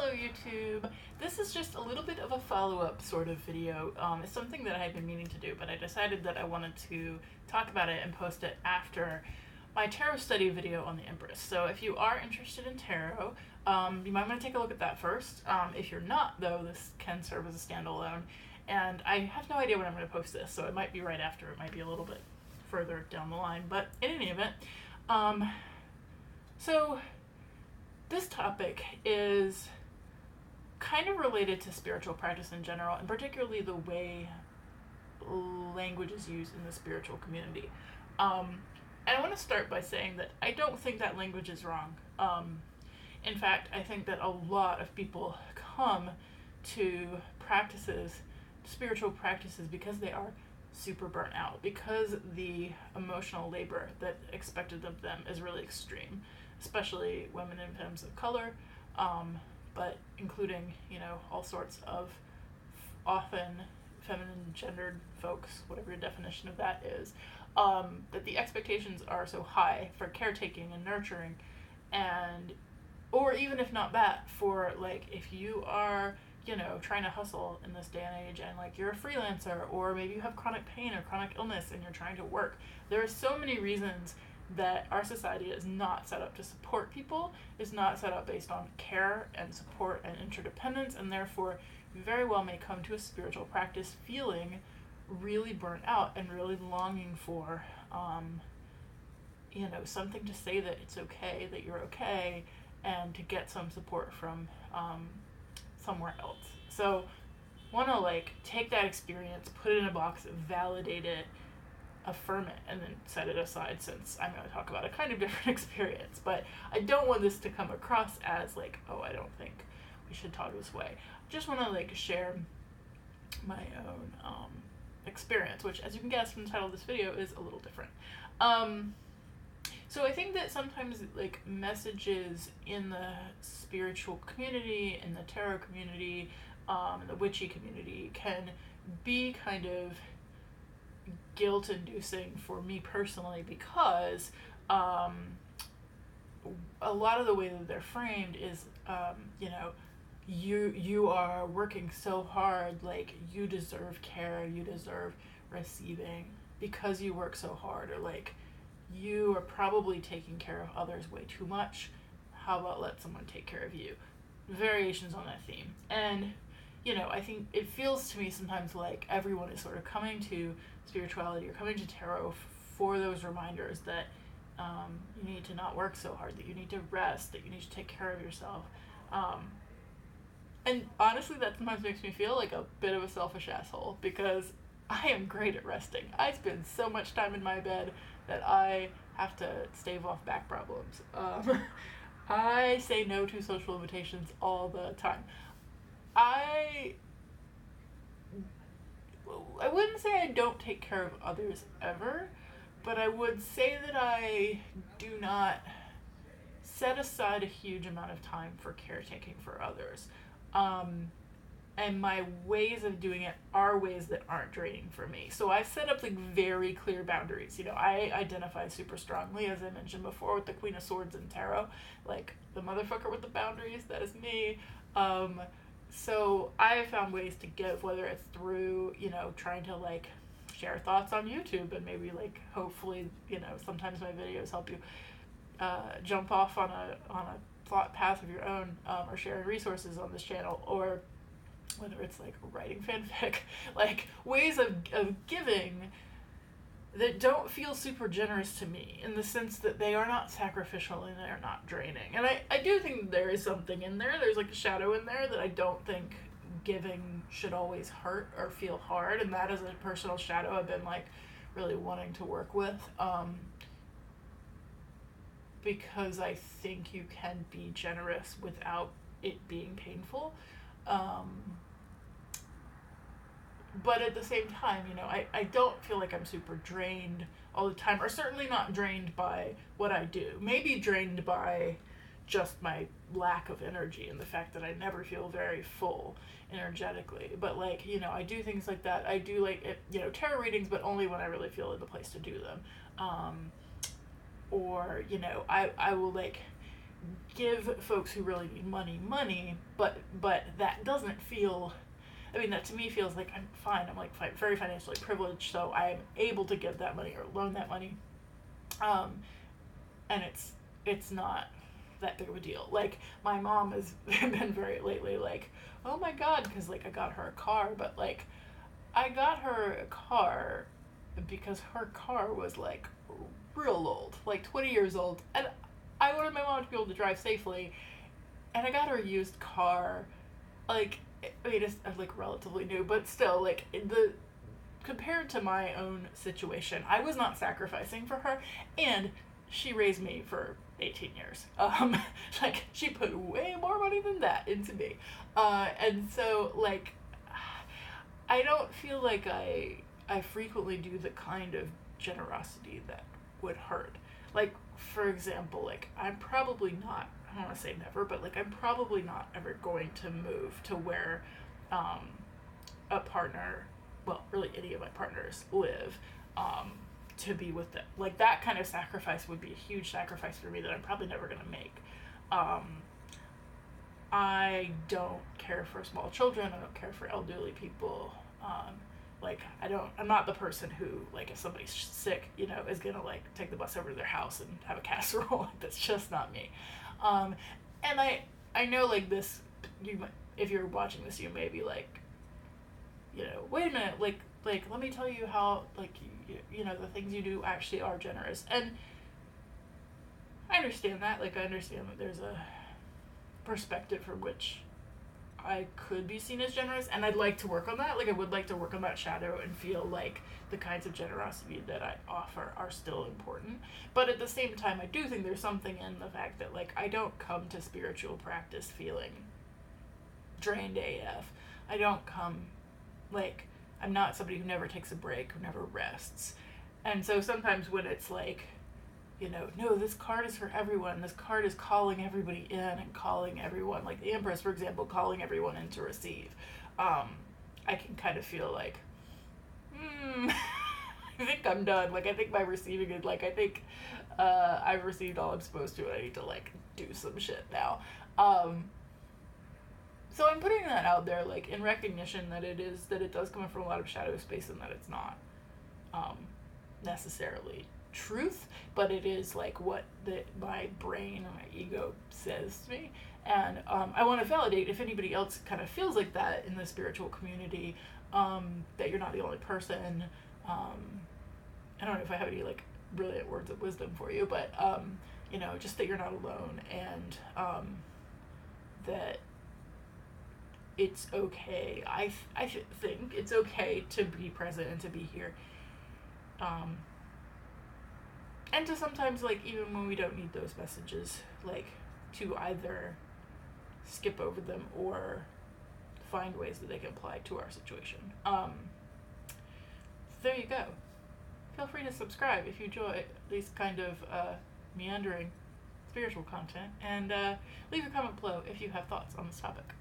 Hello YouTube! This is just a little bit of a follow-up sort of video. It's something that I had been meaning to do, but I decided that I wanted to talk about it and post it after my tarot study video on the Empress. So if you are interested in tarot, you might want to take a look at that first. If you're not, though, this can serve as a standalone. And I have no idea when I'm going to post this, so it might be right after, it might be a little bit further down the line. But in any event, so this topic is kind of related to spiritual practice in general, and particularly the way language is used in the spiritual community. And I want to start by saying that I don't think that language is wrong. In fact, I think that a lot of people come to spiritual practices, because they are super burnt out, because the emotional labor that expected of them is really extreme, especially women and femmes of color, but including, all sorts of often feminine gendered folks, whatever your definition of that is, that the expectations are so high for caretaking and nurturing, or even if not that, for if you are trying to hustle in this day and age, and you're a freelancer, or maybe you have chronic pain or chronic illness and you're trying to work. There are so many reasons that our society is not set up to support people, is not set up based on care and support and interdependence, and therefore you very well may come to a spiritual practice feeling really burnt out and really longing for something to say that it's okay, that you're okay, and to get some support from somewhere else. So want to take that experience, put it in a box, validate it, affirm it, and then set it aside, since I'm going to talk about a kind of different experience. But I don't want this to come across as oh, I don't think we should talk this way. I just want to share my own experience, which, as you can guess from the title of this video, is a little different. So I think that sometimes messages in the spiritual community, in the tarot community, in the witchy community, can be kind of guilt-inducing for me personally, because a lot of the way that they're framed is, you are working so hard, you deserve care, you deserve receiving because you work so hard, or you are probably taking care of others way too much. How about let someone take care of you? Variations on that theme. And, I think it feels to me sometimes like everyone is sort of coming to spirituality or coming to tarot for those reminders that you need to not work so hard, that you need to rest, that you need to take care of yourself. And honestly, that sometimes makes me feel like a bit of a selfish asshole, because I am great at resting. I spend so much time in my bed that I have to stave off back problems. I say no to social invitations all the time. I wouldn't say I don't take care of others ever, but I would say that I do not set aside a huge amount of time for caretaking for others. And my ways of doing it are ways that aren't draining for me. So I've set up very clear boundaries. I identify super strongly, as I mentioned before, with the Queen of Swords in tarot. The motherfucker with the boundaries, that is me. So I have found ways to give, whether it's through, trying to share thoughts on YouTube, and maybe hopefully, sometimes my videos help you jump off on a thought path of your own, or sharing resources on this channel, or whether it's writing fanfic, ways of giving that don't feel super generous to me, in the sense that they are not sacrificial and they are not draining. And I do think there is something in there. There's a shadow in there that I don't think giving should always hurt or feel hard, and that is a personal shadow I've been really wanting to work with, because I think you can be generous without it being painful. But at the same time, I don't feel like I'm super drained all the time, or certainly not drained by what I do. Maybe drained by just my lack of energy and the fact that I never feel very full energetically. But I do things like that. I do tarot readings, but only when I really feel in the place to do them. Or, I will give folks who really need money, but that doesn't feel, I mean, that to me feels like I'm fine. I'm like very financially privileged, so I'm able to give that money or loan that money, and it's not that big of a deal. Like, my mom has been very lately like, oh my god, because like I got her a car, but like I got her a car because her car was like real old, like 20 years old, and I wanted my mom to be able to drive safely, and I got her a used car, like, I mean, it's like relatively new, but still, like, the compared to my own situation, I was not sacrificing for her, and she raised me for 18 years. Like, she put way more money than that into me, and so, like, I don't feel like I frequently do the kind of generosity that would hurt. Like, for example, like, I'm probably not, I don't want to say never, but like, I'm probably not ever going to move to where a partner, well, really any of my partners live, to be with them. Like, that kind of sacrifice would be a huge sacrifice for me that I'm probably never going to make. I don't care for small children. I don't care for elderly people. Like, I'm not the person who, like, if somebody's sick, you know, is gonna, like, take the bus over to their house and have a casserole. That's just not me. And I know, like, this, if you're watching this, you may be like, you know, wait a minute, like, let me tell you how, like, you know, the things you do actually are generous. And I understand that. Like, I understand that there's a perspective from which I could be seen as generous, and I'd like to work on that. Like, I would like to work on that shadow and feel like the kinds of generosity that I offer are still important. But at the same time, I do think there's something in the fact that, like, I don't come to spiritual practice feeling drained AF. I don't come, like, I'm not somebody who never takes a break, who never rests. And so sometimes when it's like, you know, no, this card is for everyone. This card is calling everybody in and calling everyone, like the Empress, for example, calling everyone in to receive. I can kind of feel like, I think I'm done. Like, I think my receiving is, like, I think I've received all I'm supposed to, and I need to, like, do some shit now. So I'm putting that out there, like, in recognition that it does come from a lot of shadow space, and that it's not necessarily truth, but it is like what my brain and my ego says to me. And I want to validate if anybody else kind of feels like that in the spiritual community, that you're not the only person. I don't know if I have any, like, brilliant words of wisdom for you, but you know, just that you're not alone, and that it's okay. I think it's okay to be present and to be here. And to sometimes, like, even when we don't need those messages, like, to either skip over them or find ways that they can apply to our situation. There you go. Feel free to subscribe if you enjoy these kind of meandering spiritual content, and leave a comment below if you have thoughts on this topic.